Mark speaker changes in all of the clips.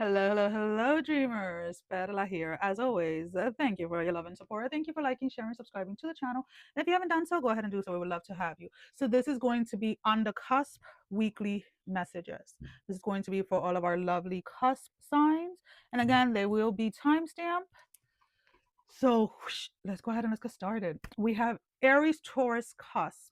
Speaker 1: Hello, hello, hello, dreamers. Perla here. As always, thank you for your love and support. Thank you for liking, sharing, subscribing to the channel. And if you haven't done so, go ahead and do so. We would love to have you. So this is going to be on the CUSP Weekly Messages. This is going to be for all of our lovely CUSP signs. And again, they will be timestamped. So let's go ahead and let's get started. We have Aries, Taurus, CUSP.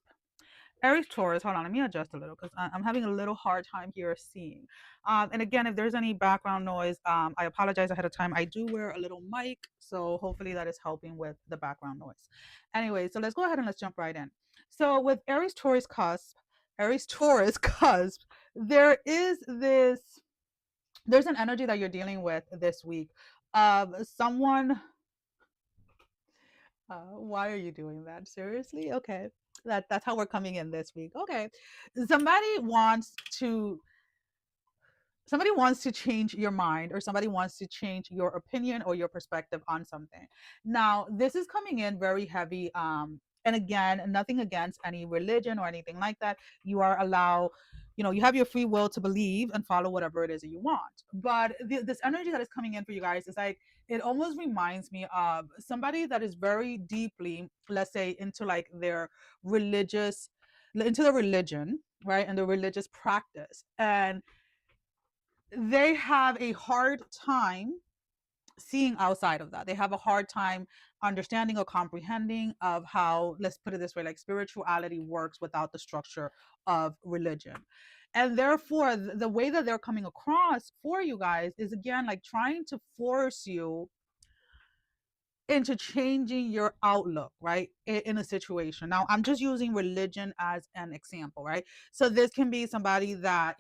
Speaker 1: Aries Taurus, hold on, let me adjust a little because I'm having a little hard time here seeing. And again, if there's any background noise, I apologize ahead of time. I do wear a little mic, so hopefully that is helping with the background noise. Anyway, so let's go ahead and let's jump right in. So with Aries Taurus cusp, there is this, there's an energy that you're dealing with this week of someone. Why are you doing that? Seriously? Okay. That's how we're coming in this week. Okay. Somebody wants to somebody wants to change your mind, or somebody wants to change your opinion or your perspective on something. Now, this is coming in very heavy, and again, nothing against any religion or anything like that. You are allowed, you have your free will to believe and follow whatever it is that you want. But this energy that is coming in for you guys is like, it almost reminds me of somebody that is very deeply, let's say, into like their religious, into the religion, right, and the religious practice, and they have a hard time seeing outside of that. They have a hard time understanding or comprehending of how, let's put it this way, like spirituality works without the structure of religion. And therefore, the way that they're coming across for you guys is again like trying to force you into changing your outlook, right, in a situation. Now, I'm just using religion as an example, right? So this can be somebody that,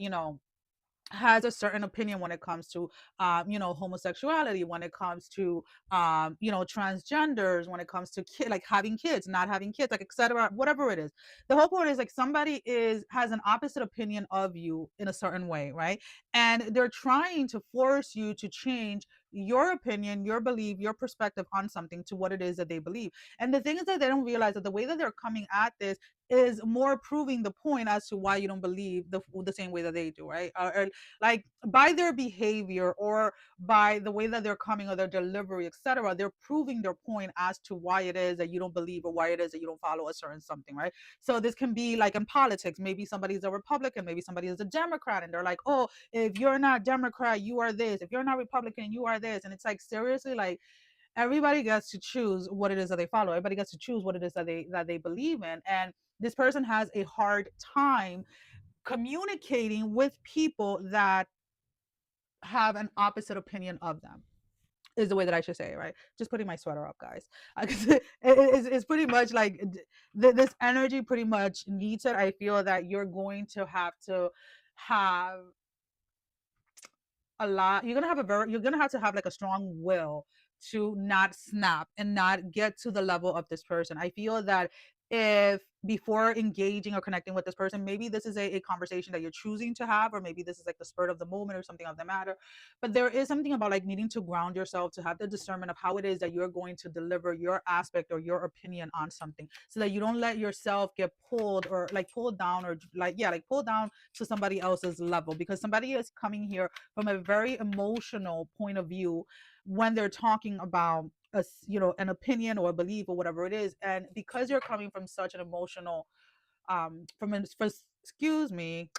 Speaker 1: has a certain opinion when it comes to homosexuality, when it comes to transgenders, when it comes to like having kids, not having kids, like etc., whatever it is. The whole point is like somebody has an opposite opinion of you in a certain way, right? And they're trying to force you to change your opinion, your belief, your perspective on something to what it is that they believe. And the thing is that they don't realize that the way that they're coming at this is more proving the point as to why you don't believe the same way that they do, right? Or like by their behavior or by the way that they're coming or their delivery, etc., they're proving their point as to why it is that you don't believe or why it is that you don't follow a certain something, right? So this can be like in politics, maybe somebody's a Republican, maybe somebody is a Democrat, and they're like, oh, if you're not Democrat, you are this, if you're not Republican, you are this. And it's like, seriously, like everybody gets to choose what it is that they follow, everybody gets to choose what it is that they believe in. And this person has a hard time communicating with people that have an opposite opinion of them, is the way that I should say it, right? Just putting my sweater up, guys. It's pretty much like this energy pretty much needs it. I feel that you're going to have a lot. You're gonna have to have like a strong will to not snap and not get to the level of this person. I feel that if before engaging or connecting with this person, maybe this is a conversation that you're choosing to have, or maybe this is like the spur of the moment or something of the matter. But there is something about like needing to ground yourself to have the discernment of how it is that you're going to deliver your aspect or your opinion on something, so that you don't let yourself get pulled or like pulled down, or like, yeah, like pulled down to somebody else's level, because somebody is coming here from a very emotional point of view when they're talking about an opinion or a belief or whatever it is. And because you're coming from such an emotional from an, for, excuse me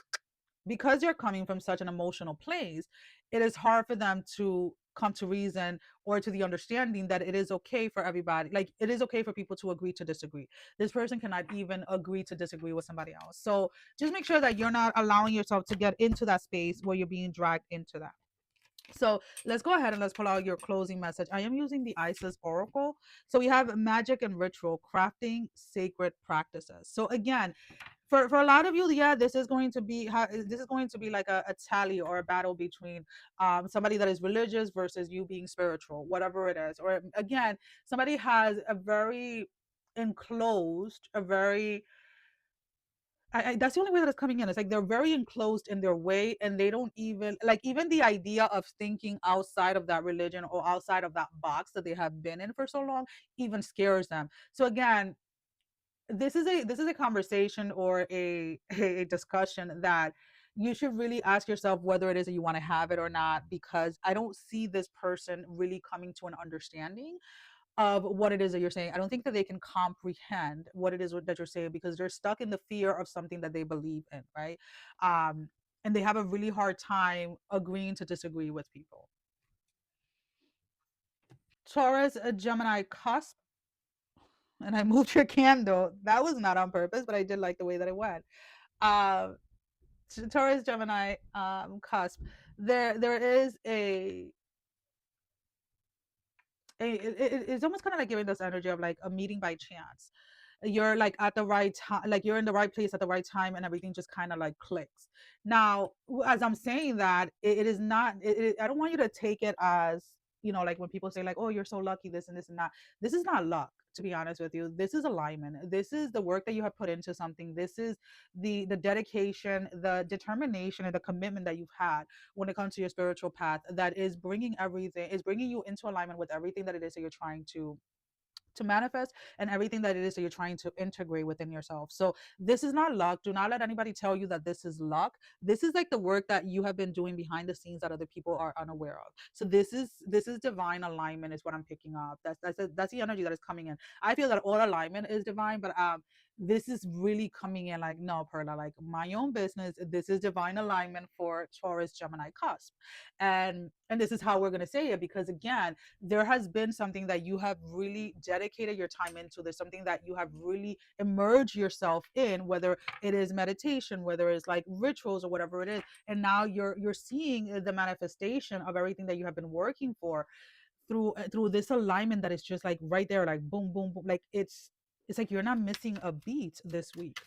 Speaker 1: because you're coming from such an emotional place, it is hard for them to come to reason or to the understanding that it is okay for everybody, like it is okay for people to agree to disagree. This person cannot even agree to disagree with somebody else. So just make sure that you're not allowing yourself to get into that space where you're being dragged into that. So let's go ahead and let's pull out your closing message. I am using the Isis Oracle. So we have magic and ritual, crafting sacred practices. So again, for a lot of you, yeah, this is going to be like a tally or a battle between somebody that is religious versus you being spiritual, whatever it is. Or again, somebody has a very enclosed, a very that's the only way that it's coming in. It's like they're very enclosed in their way, and they don't even like, even the idea of thinking outside of that religion or outside of that box that they have been in for so long even scares them. So again, this is a conversation or a discussion that you should really ask yourself whether it is that you want to have it or not, because I don't see this person really coming to an understanding of what it is that you're saying. I don't think that they can comprehend what it is that you're saying, because they're stuck in the fear of something that they believe in, right? Um, and they have a really hard time agreeing to disagree with people. Taurus, a Gemini cusp, and I moved your candle. That was not on purpose, but I did like the way that it went. Um, Taurus, Gemini, cusp. There is it's almost kind of like giving this energy of like a meeting by chance. You're like at the right time, like you're in the right place at the right time, and everything just kind of like clicks. Now, as I'm saying that, it is not, I don't want you to take it as, like when people say like, oh, you're so lucky, this and this and that. This is not luck, to be honest with you. This is alignment. This is the work that you have put into something. This is the dedication, the determination, and the commitment that you've had when it comes to your spiritual path, that is bringing you into alignment with everything that it is that you're trying to manifest, and everything that it is that you're trying to integrate within yourself. So this is not luck. Do not let anybody tell you that this is luck. This is like the work that you have been doing behind the scenes that other people are unaware of. So this is divine alignment is what I'm picking up. That's the energy that is coming in. I feel that all alignment is divine, but this is really coming in like, no, Perla, like my own business. This is divine alignment for Taurus, Gemini cusp. And this is how we're going to say it, because again, there has been something that you have really dedicated your time into. There's something that you have really immersed yourself in, whether it is meditation, whether it's like rituals or whatever it is. And now you're seeing the manifestation of everything that you have been working for through this alignment that is just like right there, like boom, boom, boom. Like it's like you're not missing a beat this week.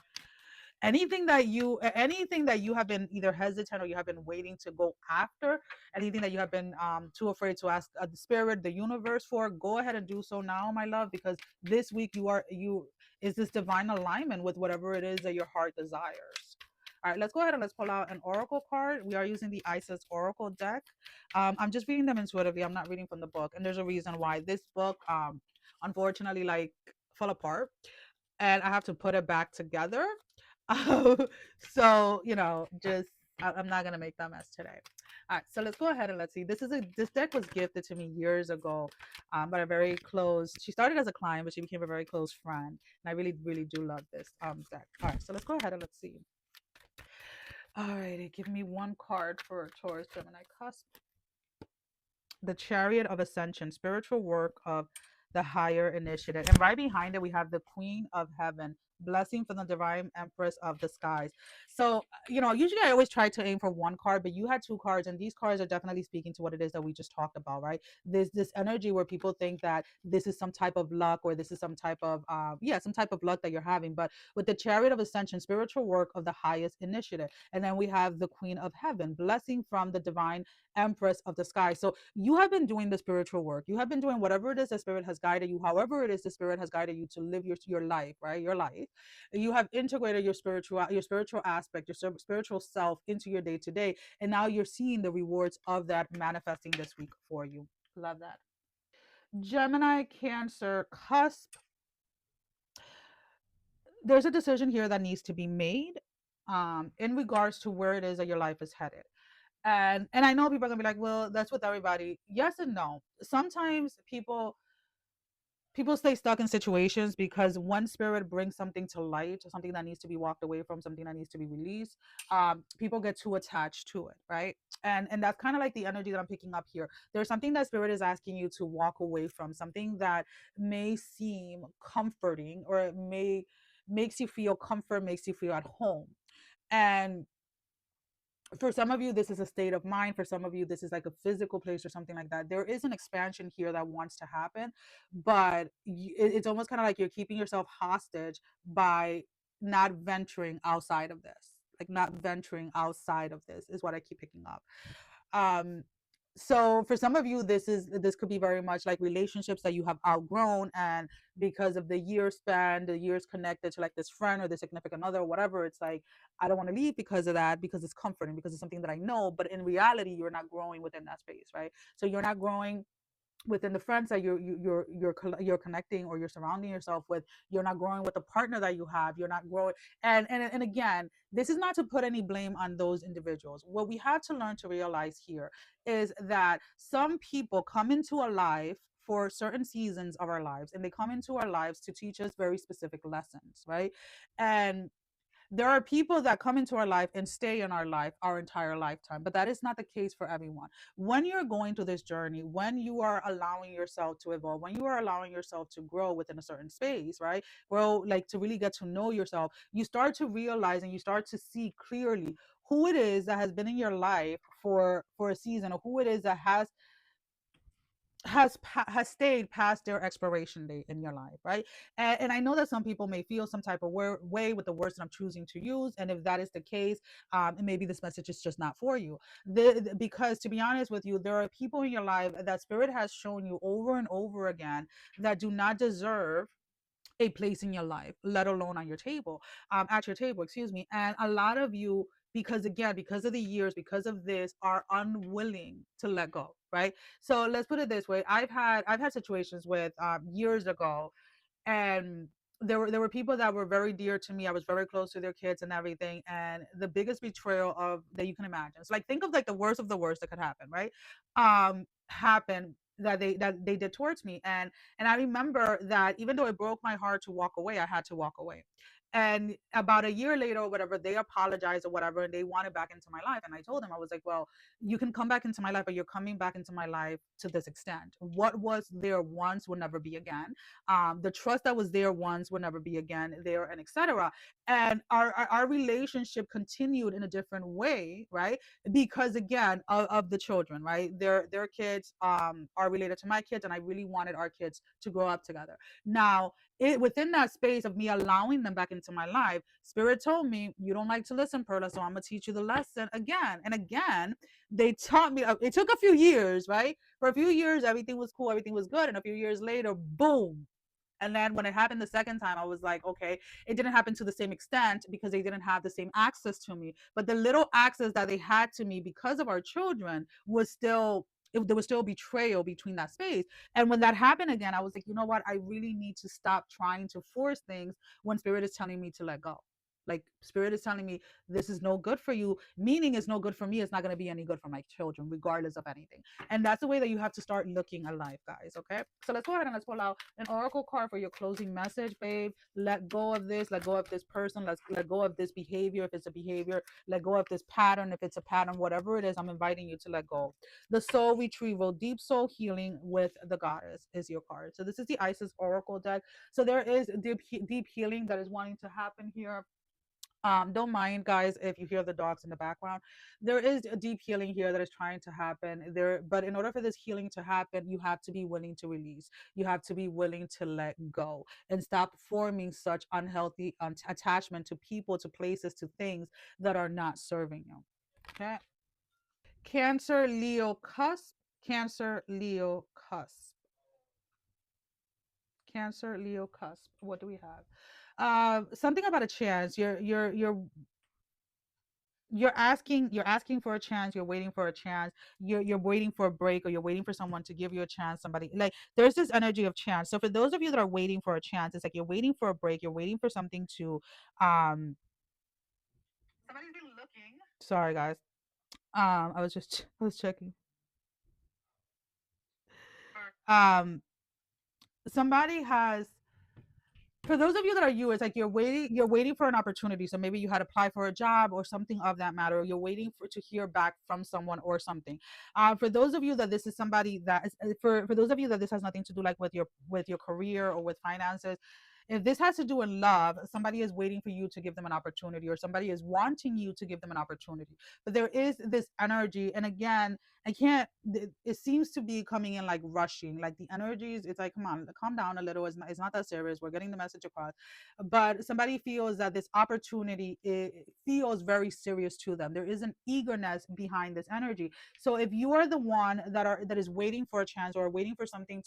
Speaker 1: Anything that you have been either hesitant or you have been waiting to go after, anything that you have been too afraid to ask the spirit, the universe for, go ahead and do so now, my love, because this week you is this divine alignment with whatever it is that your heart desires. All right, let's go ahead and let's pull out an oracle card. We are using the Isis oracle deck. I'm just reading them intuitively. I'm not reading from the book, and there's a reason why this book unfortunately like fell apart, and I have to put it back together. So just I'm not gonna make that mess today. All right, so let's go ahead and let's see. This deck was gifted to me years ago, by a very close. She started as a client, but she became a very close friend, and I really, really do love this deck. All right, so let's go ahead and let's see. All righty, give me one card for Taurus, Gemini cusp. The Chariot of Ascension, spiritual work of the higher initiative. And right behind it, we have the Queen of Heaven, blessing from the divine empress of the skies. So, usually I always try to aim for one card, but you had two cards, and these cards are definitely speaking to what it is that we just talked about, right? There's this energy where people think that this is some type of luck, or this is some type of, some type of luck that you're having. But with the Chariot of Ascension, spiritual work of the highest initiative. And then we have the Queen of Heaven, blessing from the divine empress of the sky. So you have been doing the spiritual work. You have been doing whatever it is the spirit has guided you, however it is the spirit has guided you to live your life, right? Your life. You have integrated your spiritual aspect, your spiritual self into your day to day, and now you're seeing the rewards of that manifesting this week for you. Love that. Gemini, Cancer, cusp. There's a decision here that needs to be made in regards to where it is that your life is headed. And I know people are gonna be like, well, that's with everybody. Yes and no. Sometimes people stay stuck in situations because one spirit brings something to light, or something that needs to be walked away from, something that needs to be released. People get too attached to it, right? And that's kind of like the energy that I'm picking up here. There's something that spirit is asking you to walk away from, something that may seem comforting, or it makes you feel comfort, makes you feel at home. And for some of you, this is a state of mind. For some of you, this is like a physical place or something like that. There is an expansion here that wants to happen, but it's almost kind of like you're keeping yourself hostage by not venturing outside of this. Like, not venturing outside of this is what I keep picking up. um so for some of you, this could be very much like relationships that you have outgrown, and because of the years span, the years connected to like this friend or the significant other or whatever, it's like, I don't want to leave because of that, because it's comforting, because it's something that I know. But in reality, you're not growing within that space, right? So you're not growing within the friends that you're connecting or you're surrounding yourself with. You're not growing with the partner that you have. You're not growing. And again, this is not to put any blame on those individuals. What we have to learn to realize here is that some people come into our life for certain seasons of our lives, and they come into our lives to teach us very specific lessons, right? And there are people that come into our life and stay in our life our entire lifetime, but that is not the case for everyone. When you're going through this journey, when you are allowing yourself to evolve, when you are allowing yourself to grow within a certain space, right? Grow, like to really get to know yourself, you start to realize and you start to see clearly who it is that has been in your life for a season, or who it is that has stayed past their expiration date in your life, right? And I know that some people may feel some type of way with the words that I'm choosing to use, and if that is the case, maybe this message is just not for you. Because to be honest with you, there are people in your life that spirit has shown you over and over again that do not deserve a place in your life, let alone on your table, at your table, excuse me. And a lot of you, because again, because of the years, because of this, are unwilling to let go, right? So let's put it this way: I've had situations with years ago, and there were people that were very dear to me. I was very close to their kids and everything, and the biggest betrayal of that you can imagine. It's like, think of like the worst of the worst that could happen, right? Happen that they did towards me. And I remember that even though it broke my heart to walk away, I had to walk away. And about a year later or whatever, they apologized or whatever, and they wanted back into my life. And I told them, I was like, well, you can come back into my life, but you're coming back into my life to this extent. What was there once will never be again. The trust that was there once will never be again there, and etc. And our relationship continued in a different way, right? Because again, of the children, right? Their kids are related to my kids, and I really wanted our kids to grow up together. Now, within that space of me allowing them back into my life, spirit told me, you don't like to listen, Perla, so I'm gonna teach you the lesson again and again. They taught me. It took a few years, right? For a few years, everything was cool, everything was good, and a few years later, boom. And then when it happened the second time, I was like, okay, it didn't happen to the same extent because they didn't have the same access to me. But the little access that they had to me because of our children was still, there was still betrayal between that space. And when that happened again, I was like, you know what? I really need to stop trying to force things when spirit is telling me to let go. Like, spirit is telling me this is no good for you, meaning it's no good for me. It's not going to be any good for my children, regardless of anything. And that's the way that you have to start looking at life, guys. Okay. So let's go ahead and let's pull out an oracle card for your closing message, babe. Let go of this. Let go of this person. Let's let go of this behavior. If it's a behavior, let go of this pattern. If it's a pattern, whatever it is, I'm inviting you to let go. The soul retrieval, deep soul healing with the goddess is your card. So this is the Isis oracle deck. So there is deep healing that is wanting to happen here. Don't mind, guys, if you hear the dogs in the background. There is a deep healing here that is trying to happen there, but in order for this healing to happen, you have to be willing to release. You have to be willing to let go and stop forming such unhealthy attachment to people, to places, to things that are not serving you. Okay. Cancer, Leo, cusp. Cancer, Leo, cusp. Cancer, Leo, cusp. What do we have? Something about a chance. You're asking for a chance. You're waiting for a chance. You're waiting for a break, or you're waiting for someone to give you a chance. Somebody, like, there's this energy of chance. So for those of you that are waiting for a chance, it's like you're waiting for a break. You're waiting for something to somebody's been looking. Sorry, guys. I was checking. um Somebody has, for those of you that are you, it's like you're waiting for an opportunity. So maybe you had applied for a job or something of that matter, or you're waiting for to hear back from someone or something. For those of you that this is somebody that is, for those of you that this has nothing to do like with your career or with finances, if this has to do with love, somebody is waiting for you to give them an opportunity, or somebody is wanting you to give them an opportunity. But there is this energy, and again, I can't. It seems to be coming in like rushing, like the energies. It's like, come on, calm down a little. It's not that serious. We're getting the message across. But somebody feels that this opportunity, it feels very serious to them. There is an eagerness behind this energy. So if you are the one that is waiting for a chance, or waiting for something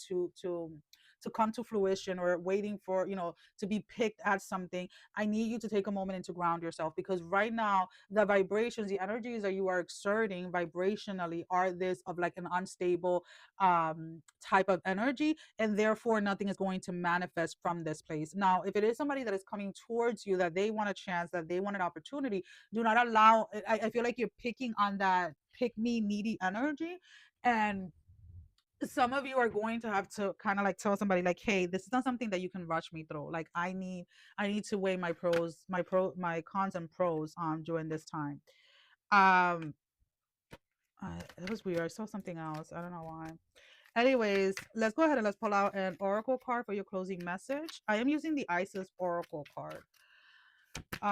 Speaker 1: to come to fruition, or waiting for, to be picked at something, I need you to take a moment and to ground yourself, because right now the vibrations, the energies that you are exerting vibrationally are this of like an unstable type of energy, and therefore nothing is going to manifest from this place. Now, if it is somebody that is coming towards you, that they want a chance, that they want an opportunity, do not allow, I feel like you're picking on that pick me needy energy, and some of you are going to have to kind of like tell somebody like, hey, this is not something that you can rush me through. Like, I need to weigh my cons and pros during this time. um it was weird, I saw something else, I don't know why. Anyways, let's go ahead and let's pull out an oracle card for your closing message. I am using the Isis oracle card.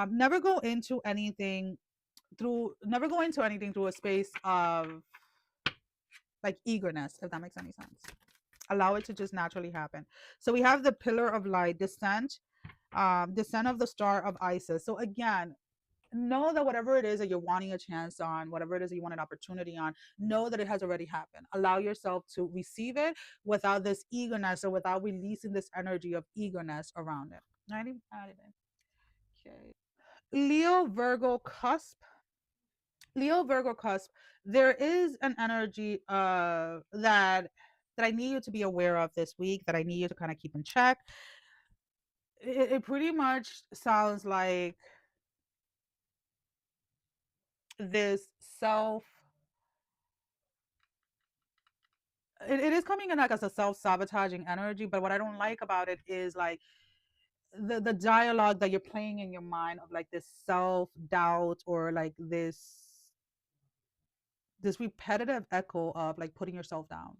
Speaker 1: Never go into anything through a space of like eagerness, if that makes any sense. Allow it to just naturally happen. So we have the pillar of light, descent of the star of Isis. So again, know that whatever it is that you're wanting a chance on, whatever it is that you want an opportunity on, know that it has already happened. Allow yourself to receive it without this eagerness, or without releasing this energy of eagerness around it. Okay. Leo Virgo cusp. Leo Virgo cusp. There is an energy that I need you to be aware of this week, that I need you to kind of keep in check. It pretty much sounds like this self it is coming in like as a self-sabotaging energy, but what I don't like about it is like the dialogue that you're playing in your mind of like this self-doubt, or like this repetitive echo of like putting yourself down.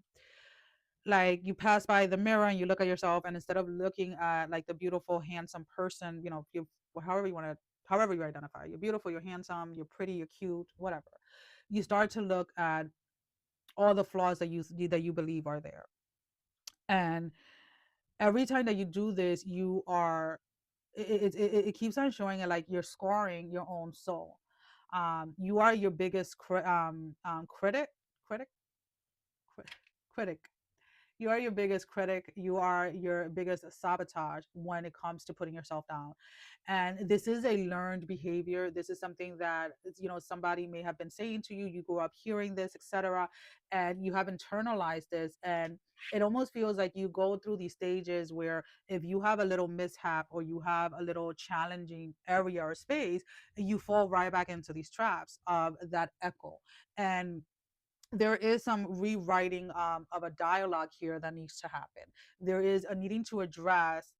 Speaker 1: Like, you pass by the mirror and you look at yourself, and instead of looking at like the beautiful handsome person, you, however you want to, however you identify, you're beautiful, you're handsome, you're pretty, you're cute, whatever, you start to look at all the flaws that you believe are there. And every time that you do this, you are it keeps on showing it like you're scoring your own soul. You are your biggest critic cri- critic. You are your biggest critic. You are your biggest sabotage when it comes to putting yourself down. And this is a learned behavior. This is something that, somebody may have been saying to you. You grew up hearing this, etc., and you have internalized this. And it almost feels like you go through these stages where if you have a little mishap, or you have a little challenging area or space, you fall right back into these traps of that echo. And there is some rewriting of a dialogue here that needs to happen. There is a needing to address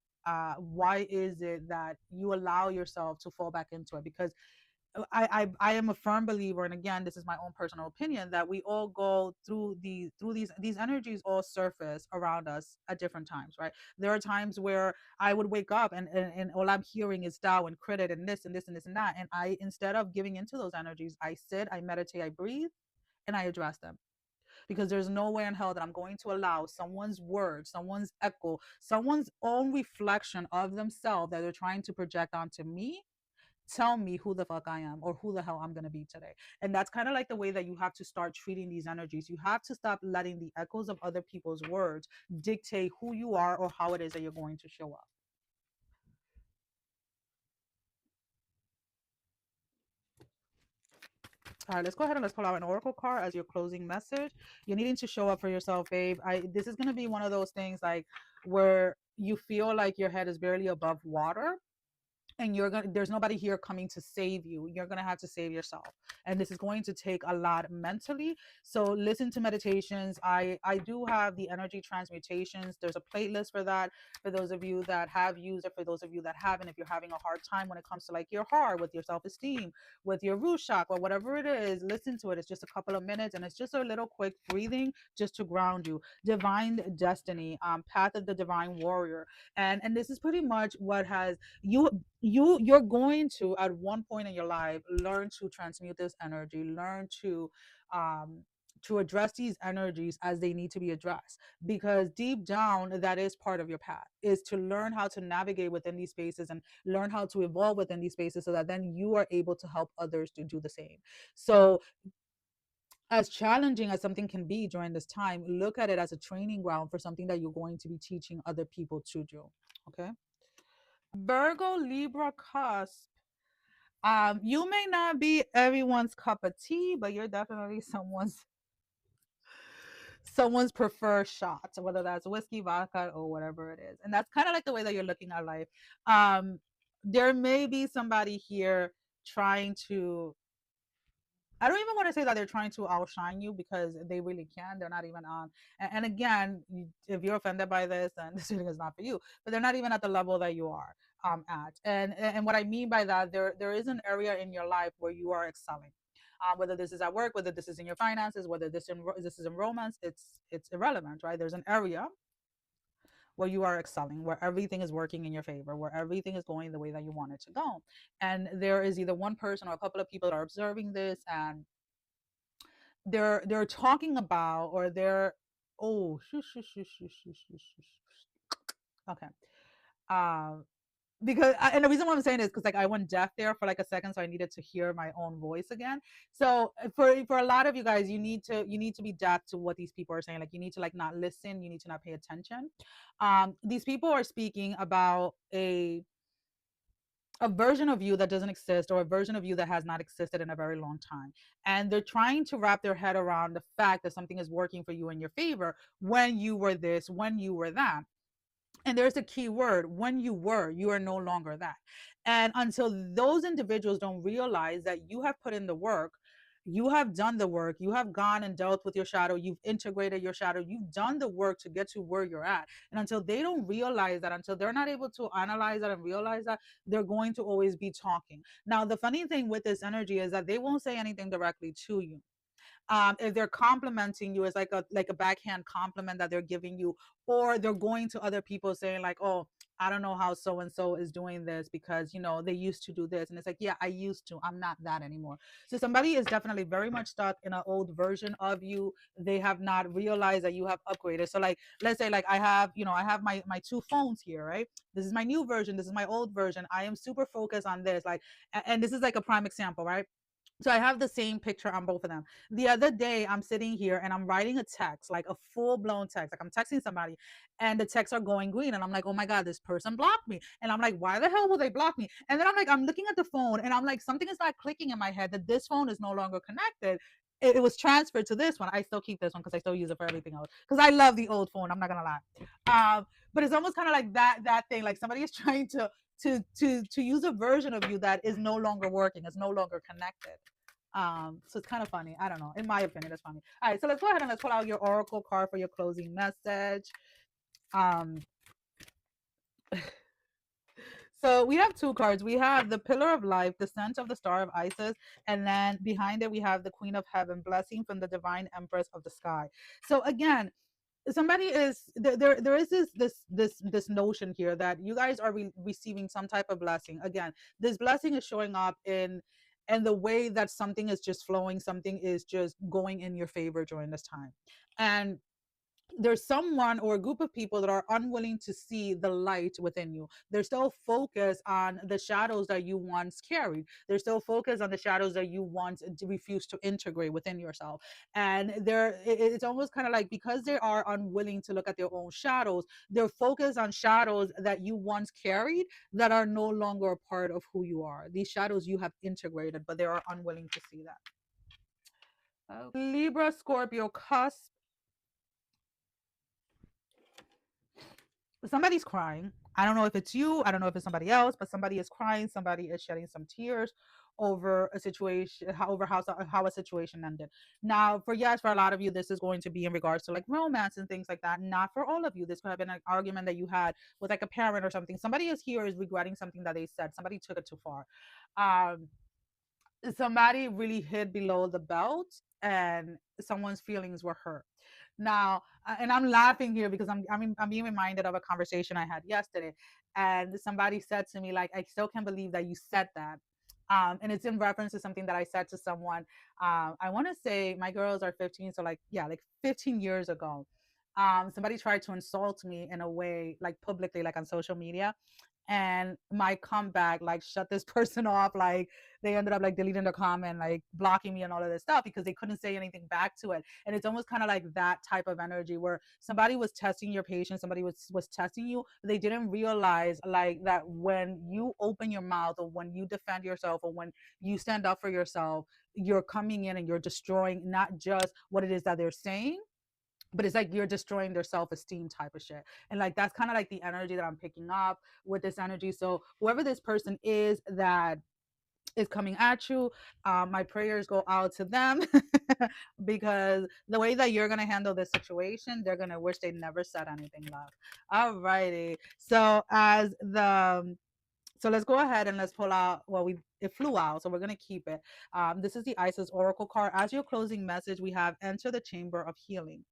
Speaker 1: why is it that you allow yourself to fall back into it. Because I am a firm believer, and again, this is my own personal opinion, that we all go through these energies all surface around us at different times, right? There are times where I would wake up, and all I'm hearing is doubt and credit and this and this and this and that, and I, instead of giving into those energies, I sit, I meditate, I breathe, and I address them. Because there's no way in hell that I'm going to allow someone's word, someone's echo, someone's own reflection of themselves that they're trying to project onto me tell me who the fuck I am, or who the hell I'm going to be today. And that's kind of like the way that you have to start treating these energies. You have to stop letting the echoes of other people's words dictate who you are or how it is that you're going to show up. All right, let's go ahead and let's pull out an oracle card as your closing message. You're needing to show up for yourself, babe. This is going to be one of those things like where you feel like your head is barely above water, and there's nobody here coming to save you. You're gonna have to save yourself, and this is going to take a lot mentally. So listen to meditations. I do have the energy transmutations. There's a playlist for that, for those of you that have used it, for those of you that haven't. If you're having a hard time when it comes to like your heart, with your self-esteem, with your root chakra, whatever it is, listen to it. It's just a couple of minutes, and it's just a little quick breathing just to ground you. Divine Destiny, Path of the Divine Warrior. And this is pretty much what has you're going to, at one point in your life, learn to transmute this energy, learn to address these energies as they need to be addressed, because deep down that is part of your path, is to learn how to navigate within these spaces and learn how to evolve within these spaces, so that then you are able to help others to do the same. So as challenging as something can be during this time, look at it as a training ground for something that you're going to be teaching other people to do. Okay. Virgo, Libra, cusp. You may not be everyone's cup of tea, but you're definitely someone's preferred shot, whether that's whiskey, vodka, or whatever it is. And that's kind of like the way that you're looking at life. There may be somebody here trying to, I don't even want to say that they're trying to outshine you, because they really can. They're not even on. And again, if you're offended by this, then this reading is not for you. But they're not even at the level that you are at. And what I mean by that, there is an area in your life where you are excelling. Whether this is at work, whether this is in your finances, whether this is in romance, it's irrelevant, right? There's an area where you are excelling, where everything is working in your favor, where everything is going the way that you want it to go. And there is either one person or a couple of people that are observing this, and they're talking about, or they're, oh shush, shush, shush, shush, shush, shush, shush. Okay. Because and the reason why I'm saying is because like I went deaf there for like a second, so I needed to hear my own voice again. So for a lot of you guys, you need to be deaf to what these people are saying. Like you need to like not listen, you need to not pay attention. These people are speaking about a version of you that doesn't exist, or a version of you that has not existed in a very long time, and they're trying to wrap their head around the fact that something is working for you in your favor when you were this, when you were that. And there's a key word: when you are no longer that. And until those individuals don't realize that you have put in the work, you have done the work, you have gone and dealt with your shadow, you've integrated your shadow, you've done the work to get to where you're at. And until they don't realize that, until they're not able to analyze that and realize that, they're going to always be talking. Now the funny thing with this energy is that they won't say anything directly to you. If they're complimenting you, it's like a backhand compliment that they're giving you, or they're going to other people saying like, oh, I don't know how so and so is doing this, because they used to do this. And it's like, yeah, I used to, I'm not that anymore. So somebody is definitely very much stuck in an old version of you. They have not realized that you have upgraded. So like, let's say like I have my two phones here, right? This is my new version, this is my old version. I am super focused on this, like, and this is like a prime example, right? So I have the same picture on both of them. The other day, I'm sitting here and I'm writing a text, like a full blown text. Like I'm texting somebody and the texts are going green. And I'm like, oh my God, this person blocked me. And I'm like, why the hell will they block me? And then I'm looking at the phone and I'm like, something is not clicking in my head that this phone is no longer connected. It was transferred to this one. I still keep this one because I still use it for everything else. Because I love the old phone. I'm not going to lie. But it's almost kind of like that thing. Like somebody is trying to use a version of you that is no longer working, is no longer connected. So it's kind of funny. I don't know. In my opinion, it's funny. All right, so let's go ahead and let's pull out your oracle card for your closing message. Um, so we have two cards. We have the Pillar of Life, Descent of the Star of Isis, and then behind it we have the Queen of Heaven, Blessing from the Divine Empress of the Sky. So again, somebody is there is this notion here that you guys are receiving some type of blessing. Again, this blessing is showing up in the way that something is just flowing, something is just going in your favor during this time. And there's someone or a group of people that are unwilling to see the light within you. They're still focused on the shadows that you once carried. They're still focused on the shadows that you once refused to integrate within yourself. And it's almost kind of like, because they are unwilling to look at their own shadows, they're focused on shadows that you once carried that are no longer a part of who you are. These shadows you have integrated, but they are unwilling to see that. Libra, Scorpio, cusp. Somebody's crying. I don't know if it's you, I don't know if it's somebody else, but somebody is crying, somebody is shedding some tears over a situation, how a situation ended. Now for a lot of you, this is going to be in regards to like romance and things like that. Not for all of you. This could have been an argument that you had with like a parent or something. Somebody is here is regretting something that they said. Somebody took it too far. Somebody really hid below the belt and someone's feelings were hurt. Now, and I'm laughing here because I'm being reminded of a conversation I had yesterday, and somebody said to me like, I still can't believe that you said that. And it's in reference to something that I said to someone. I want to say my girls are 15, so like, yeah, like 15 years ago. Somebody tried to insult me in a way, like publicly, like on social media, and my comeback like shut this person off. Like they ended up like deleting the comment, like blocking me and all of this stuff because they couldn't say anything back to it. And it's almost kind of like that type of energy where somebody was testing your patience, somebody was testing you, but they didn't realize like that when you open your mouth or when you defend yourself or when you stand up for yourself, you're coming in and you're destroying not just what it is that they're saying, but it's like you're destroying their self-esteem type of shit. And like that's kind of like the energy that I'm picking up with this energy. So whoever this person is that is coming at you, my prayers go out to them because the way that you're gonna handle this situation, they're gonna wish they never said anything, love. Alrighty, so let's go ahead and let's pull out. Well, it flew out, so we're gonna keep it. This is the Isis Oracle card. As your closing message, we have enter the chamber of healing.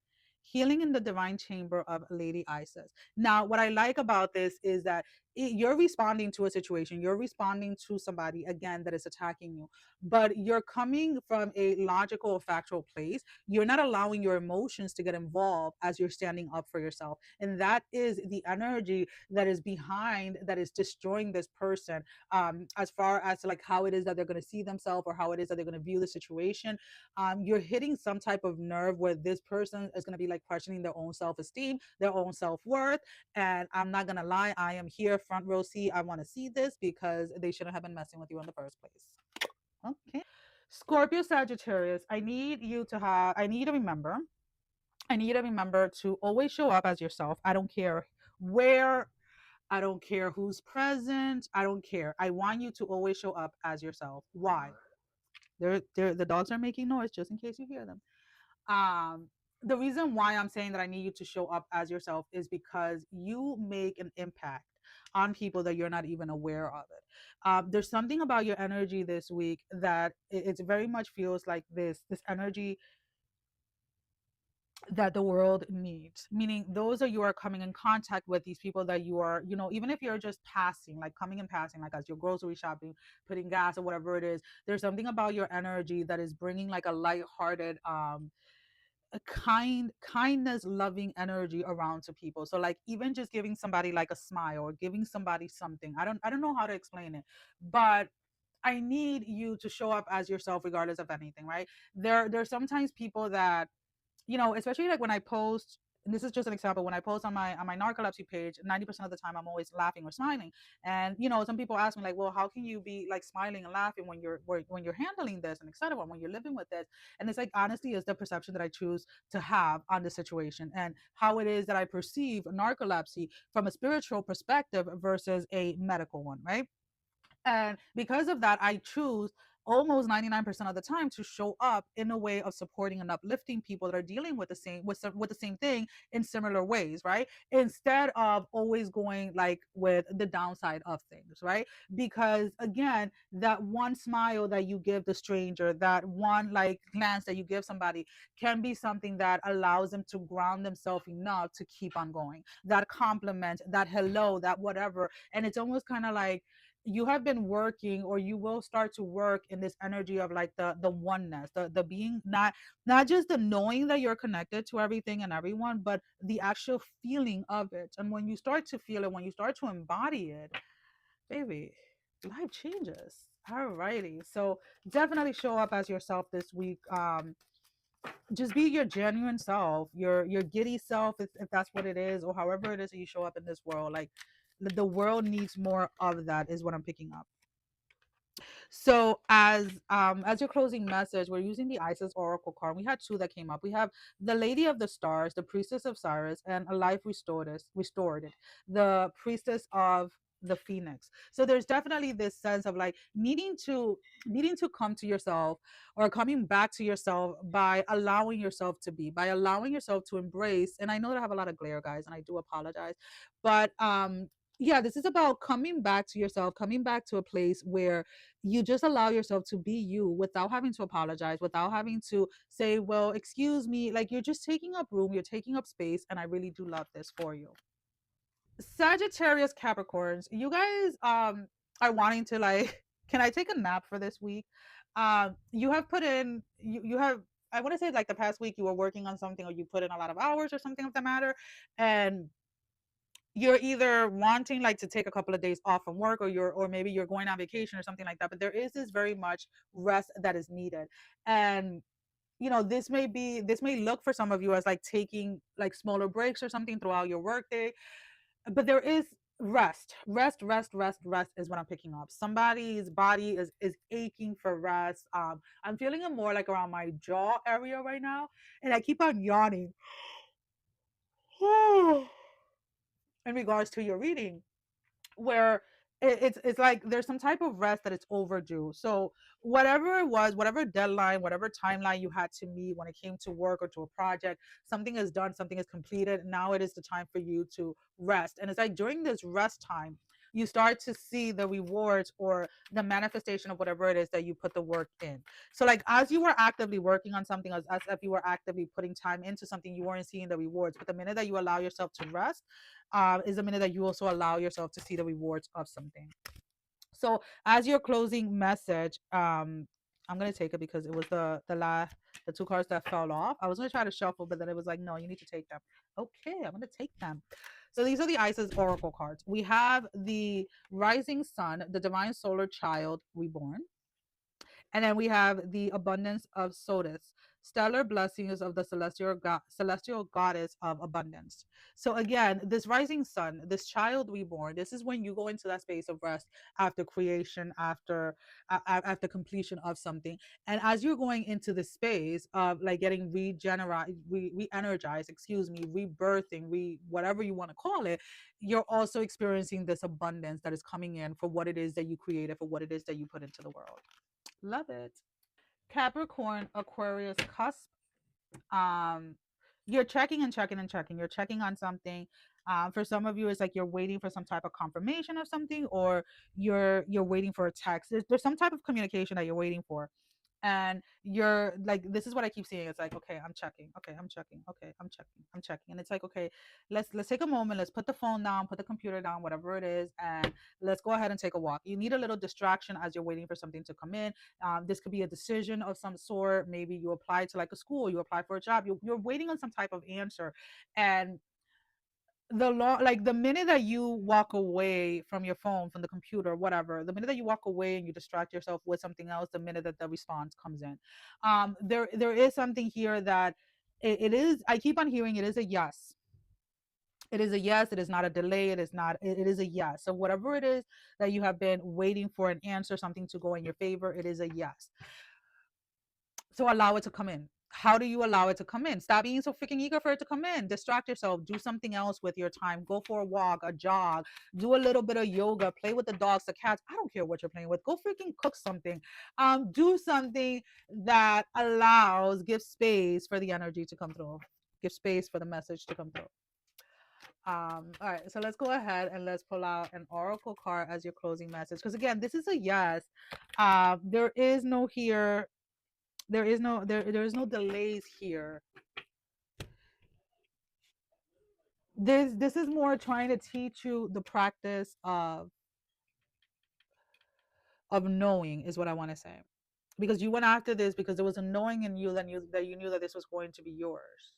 Speaker 1: Healing in the divine chamber of Lady Isis. Now, what I like about this is that you're responding to a situation, you're responding to somebody again that is attacking you, but you're coming from a logical, factual place. You're not allowing your emotions to get involved as you're standing up for yourself. And that is the energy that is behind, that is destroying this person, as far as like how it is that they're going to see themselves or how it is that they're going to view the situation. You're hitting some type of nerve where this person is going to be like questioning their own self-esteem, their own self-worth. And I'm not going to lie, I am here front row seat. I want to see this because they shouldn't have been messing with you in the first place. Okay. Scorpio, Sagittarius, I need you to remember, to always show up as yourself. I don't care where, I don't care who's present, I don't care. I want you to always show up as yourself. Why? The dogs are making noise just in case you hear them. um the reason why I'm saying that I need you to show up as yourself is because you make an impact on people that you're not even aware of it. There's something about your energy this week that it very much feels like this energy that the world needs, meaning those that you are coming in contact with, these people that you are, even if you're just passing, like coming and passing, like as you're grocery shopping, putting gas or whatever it is, there's something about your energy that is bringing like a lighthearted, a kindness, loving energy around to people. So like even just giving somebody like a smile or giving somebody something, I don't know how to explain it, but I need you to show up as yourself regardless of anything, right? There's sometimes people that, especially like when I post, and this is just an example, when I post on my narcolepsy page, 90% of the time I'm always laughing or smiling. And some people ask me like, well, how can you be like smiling and laughing when you're handling this and etc., when you're living with this? And it's like, honestly, is the perception that I choose to have on the situation and how it is that I perceive narcolepsy from a spiritual perspective versus a medical one, right? And because of that, I choose almost 99% of the time to show up in a way of supporting and uplifting people that are dealing with the same thing in similar ways, right? Instead of always going like with the downside of things, right? Because again, that one smile that you give the stranger, that one like glance that you give somebody can be something that allows them to ground themselves enough to keep on going. That compliment, that hello, that whatever. And it's almost kind of like you have been working, or you will start to work in this energy of like the oneness, the being, not just the knowing that you're connected to everything and everyone, but the actual feeling of it. And when you start to feel it, when you start to embody it, baby, life changes. Alrighty, so definitely show up as yourself this week. Just be your genuine self, your giddy self, if that's what it is, or however it is that you show up in this world. Like the world needs more of that, is what I'm picking up. So as your closing message, we're using the Isis Oracle card. We had two that came up. We have the Lady of the Stars, the Priestess of Cyrus, and a life restored, the Priestess of the Phoenix. So there's definitely this sense of like needing to come to yourself, or coming back to yourself, by allowing yourself to be, by allowing yourself to embrace. And I know that I have a lot of glare, guys, and I do apologize, but yeah, this is about coming back to yourself, coming back to a place where you just allow yourself to be you without having to apologize, without having to say, well, excuse me. Like you're just taking up room, you're taking up space, and I really do love this for you. Sagittarius, Capricorns, you guys are wanting to like can I take a nap for this week? You have put in, you have, I want to say like the past week you were working on something, or you put in a lot of hours or something of the matter, and you're either wanting like to take a couple of days off from work, or maybe you're going on vacation or something like that, but there is this very much rest that is needed. And this may look for some of you as like taking like smaller breaks or something throughout your workday, but there is rest is what I'm picking up. Somebody's body is aching for rest. I'm feeling it more like around my jaw area right now, and I keep on yawning in regards to your reading, where it's like there's some type of rest that it's overdue. So whatever it was, whatever deadline, whatever timeline you had to meet when it came to work or to a project, something is done, something is completed. Now it is the time for you to rest. And it's like during this rest time, you start to see the rewards or the manifestation of whatever it is that you put the work in. So like as you were actively working on something, as if you were actively putting time into something, you weren't seeing the rewards. But the minute that you allow yourself to rest, is the minute that you also allow yourself to see the rewards of something. So as your closing message, I'm gonna take it because it was the two cards that fell off. I was gonna try to shuffle, but then it was like, no, you need to take them. Okay, I'm gonna take them. So these are the ISIS Oracle cards. We have the Rising Sun, the Divine Solar Child Reborn. And then we have the abundance of Sodas, stellar blessings of the celestial goddess of abundance. So again, this rising sun, this child reborn, this is when you go into that space of rest after creation, after completion of something. And as you're going into the space of like getting re-energized, excuse me, rebirthing, whatever you want to call it, you're also experiencing this abundance that is coming in for what it is that you created, for what it is that you put into the world. Love it. Capricorn, Aquarius, cusp. Um, you're checking and checking and checking. You're checking on something. For some of you, it's like you're waiting for some type of confirmation of something, or you're waiting for a text. There's some type of communication that you're waiting for, and you're like, this is what I keep seeing. It's like, okay, I'm checking. Okay, I'm checking. Okay, I'm checking. I'm checking. And it's like, okay, let's take a moment. Let's put the phone down, put the computer down, whatever it is, and let's go ahead and take a walk. You need a little distraction as you're waiting for something to come in. This could be a decision of some sort. Maybe you apply to like a school, you apply for a job, you're waiting on some type of answer. And like the minute that you walk away from your phone, from the computer, whatever, the minute that you walk away and you distract yourself with something else, the minute that the response comes in, there is something here that it is, I keep on hearing, it is a yes. It is a yes. It is not a delay. It is not, it is a yes. So whatever it is that you have been waiting for an answer, something to go in your favor, it is a yes. So allow it to come in. How do you allow it to come in? Stop being so freaking eager for it to come in. Distract yourself. Do something else with your time. Go for a walk, a jog, do a little bit of yoga, play with the dogs, the cats. I don't care what you're playing with. Go freaking cook something. Do something that give space for the energy to come through. Give space for the message to come through. All right, so let's go ahead and let's pull out an oracle card as your closing message. Because again, this is a yes. There is no here there is no delays here. This is more trying to teach you the practice of knowing, is what I want to say, because you went after this because there was a knowing in you that you knew that this was going to be yours.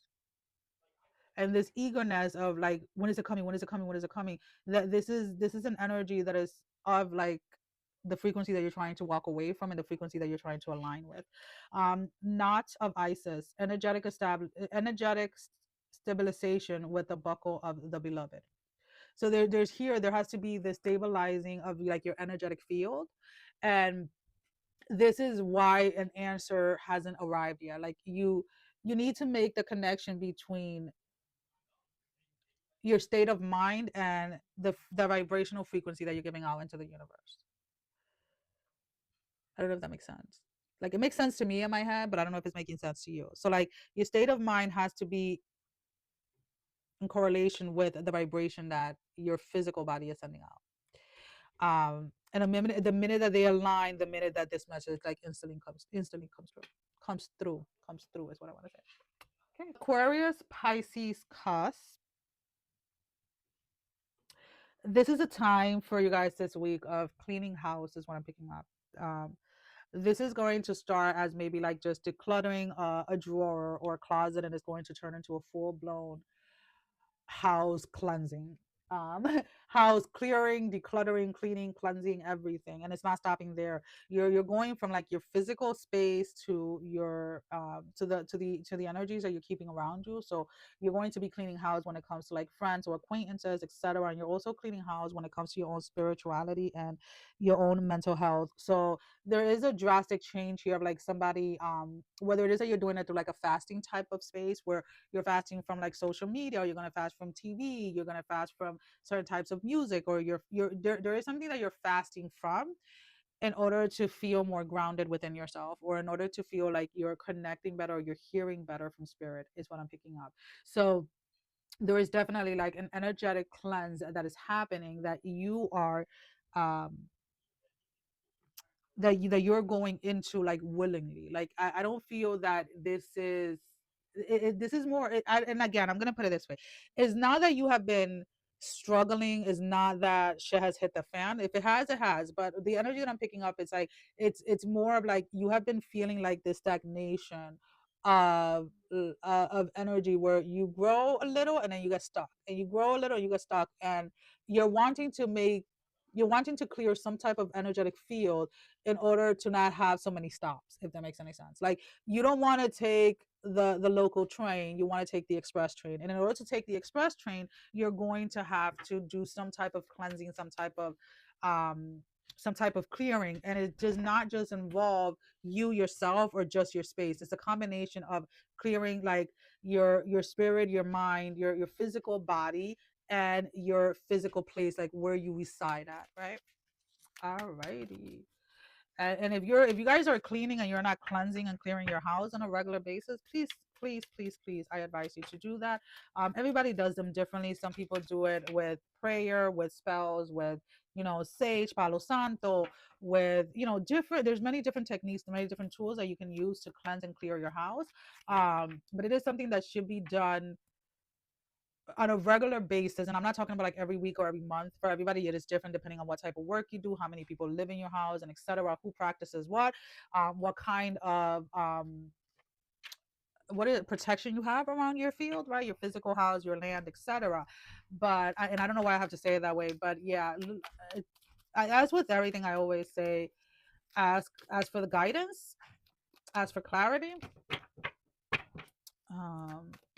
Speaker 1: And this eagerness of like, when is it coming, when is it coming, when is it coming, that this is an energy that is of like the frequency that you're trying to walk away from, and the frequency that you're trying to align with. Not of Isis, energetic stabilization with the buckle of the beloved. So there has to be the stabilizing of like your energetic field. And this is why an answer hasn't arrived yet. Like you need to make the connection between your state of mind and the vibrational frequency that you're giving out into the universe. I don't know if that makes sense. Like it makes sense to me in my head, but I don't know if it's making sense to you. So like your state of mind has to be in correlation with the vibration that your physical body is sending out. And the minute that they align, the minute that this message like instantly comes through is what I want to say. Okay, Aquarius, Pisces, cusp. This is a time for you guys this week of cleaning house, is what I'm picking up. This is going to start as maybe like just decluttering a drawer or a closet, and it's going to turn into a full-blown house cleansing. um house clearing, decluttering, cleaning, cleansing, everything. And it's not stopping there. You're going from like your physical space to your to the energies that you're keeping around you. So you're going to be cleaning house when it comes to like friends or acquaintances, etc. And you're also cleaning house when it comes to your own spirituality and your own mental health. So there is a drastic change here of like somebody, whether it is that you're doing it through like a fasting type of space where you're fasting from like social media, or you're going to fast from TV, you're going to fast from certain types of music, or there is something that you're fasting from in order to feel more grounded within yourself, or in order to feel like you're connecting better, or you're hearing better from spirit, is what I'm picking up. So there is definitely like an energetic cleanse that is happening, that you are um that you're going into like willingly. Like I don't feel that this is this is more and again, I'm gonna put it this way. It's not that you have been struggling, is not that shit has hit the fan. If it has, it has. But the energy that I'm picking up is like it's more of like you have been feeling like this stagnation of energy, where you grow a little and then you get stuck, and you grow a little and you get stuck, and you're wanting to make you're wanting to clear some type of energetic field in order to not have so many stops, if that makes any sense. Like you don't want to take the local train, you want to take the express train. And in order to take the express train, you're going to have to do some type of cleansing, um some type of clearing. And it does not just involve you yourself or just your space. It's a combination of clearing like your spirit, your mind, your physical body, and your physical place, like where you reside at, right? Alrighty. And if you guys are cleaning and you're not cleansing and clearing your house on a regular basis, please, please, please, please, I advise you to do that. Everybody does them differently. Some people do it with prayer, with spells, with sage, palo santo, with different. There's many different techniques, many different tools that you can use to cleanse and clear your house. But it is something that should be done on a regular basis. And I'm not talking about like every week or every month. For everybody it is different, depending on what type of work you do, how many people live in your house, and etc., who practices what kind of what is protection you have around your field, right? Your physical house, your land, etc. And I don't know why I have to say it that way, but yeah, as with everything, I always say, ask for the guidance, ask for clarity.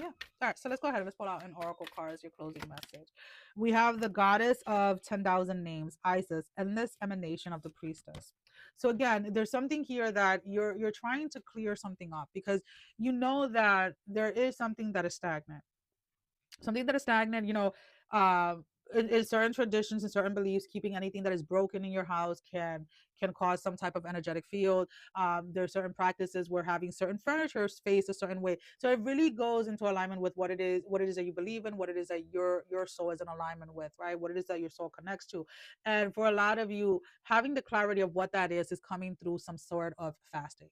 Speaker 1: Yeah. All right. So let's go ahead. Let's pull out an oracle card as your closing message. We have the goddess of 10,000 names, Isis, endless emanation of the priestess. So again, there's something here that you're trying to clear something up, because you know that there is something that is stagnant, uh in certain traditions and certain beliefs, keeping anything that is broken in your house can cause some type of energetic field. There are certain practices where having certain furniture face a certain way, so it really goes into alignment with what it is that you believe in, what it is that your soul is in alignment with, right? What it is that your soul connects to. And for a lot of you, having the clarity of what that is coming through some sort of fasting.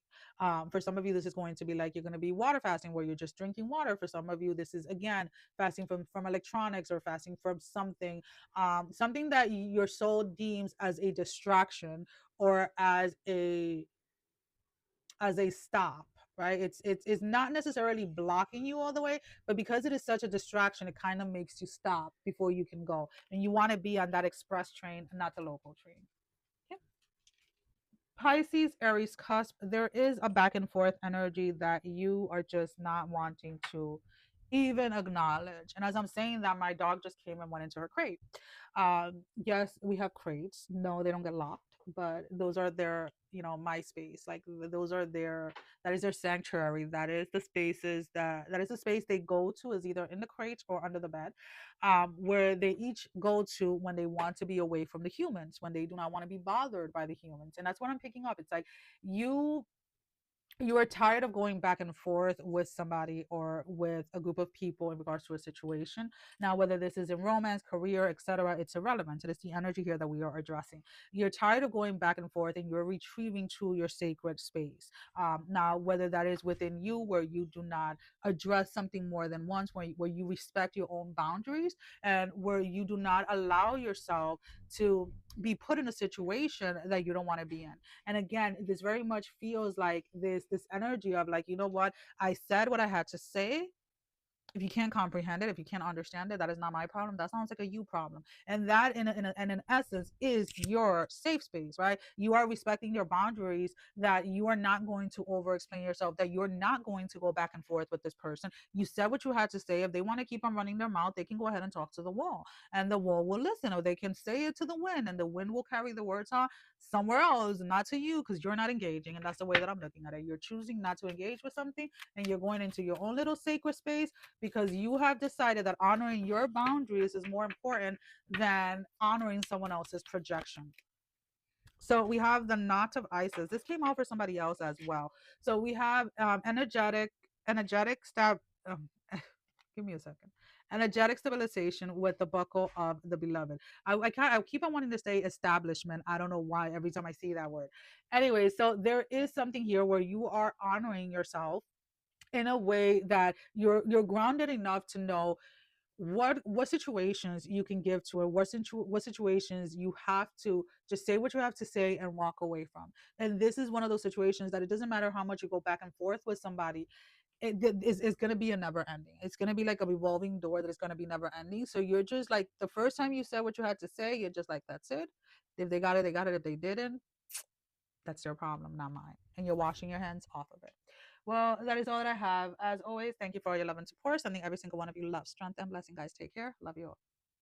Speaker 1: For some of you, this is going to be like, you're going to be water fasting, where you're just drinking water. For some of you, this is again fasting from electronics, or fasting from something that your soul deems as a distraction, or as a stop, right? It's not necessarily blocking you all the way, but because it is such a distraction, it kind of makes you stop before you can go, and you want to be on that express train, not the local train. Okay. Pisces, Aries, cusp, there is a back and forth energy that you are just not wanting to even acknowledge. And as I'm saying that, my dog just came and went into her crate. Yes, we have crates. No, they don't get locked, but those are their, my space. Like those are that is their sanctuary. That is the spaces that is the space they go to, is either in the crate or under the bed, where they each go to when they want to be away from the humans, when they do not want to be bothered by the humans. And that's what I'm picking up. It's like you you are tired of going back and forth with somebody or with a group of people in regards to a situation. Now, whether this is in romance, career, etc., it's irrelevant. It is the energy here that we are addressing. You're tired of going back and forth, and you're retrieving to your sacred space. Now, whether that is within you, where you do not address something more than once, where you respect your own boundaries, and where you do not allow yourself to be put in a situation that you don't want to be in. And again, this very much feels like this energy of like, you know what, I said what I had to say, If you can't comprehend it, if you can't understand it, that is not my problem. That sounds like a you problem. And that, in essence, is your safe space, right? You are respecting your boundaries, that you are not going to over explain yourself, that you're not going to go back and forth with this person. You said what you had to say. If they want to keep on running their mouth, they can go ahead and talk to the wall, and the wall will listen, or they can say it to the wind, and the wind will carry the words on somewhere else, not to you, because you're not engaging. And that's the way that I'm looking at it. You're choosing not to engage with something, and you're going into your own little sacred space, because you have decided that honoring your boundaries is more important than honoring someone else's projection. So we have the knot of Isis. This came out for somebody else as well. So we have energetic stab. Give me a second. Energetic stabilization with the buckle of the beloved. I keep on wanting to say establishment. I don't know why every time I see that word. Anyway, so there is something here where you are honoring yourself in a way that you're grounded enough to know what situations you can give to her, what situations you have to just say what you have to say and walk away from. And this is one of those situations that it doesn't matter how much you go back and forth with somebody, it's going to be a never ending. It's going to be like a revolving door that is going to be never ending. So you're just like, the first time you said what you had to say, you're just like, that's it. If they got it, they got it. If they didn't, that's their problem, not mine. And you're washing your hands off of it. Well, that is all that I have. As always, thank you for all your love and support. Sending every single one of you love, strength, and blessing, guys. Take care. Love you all.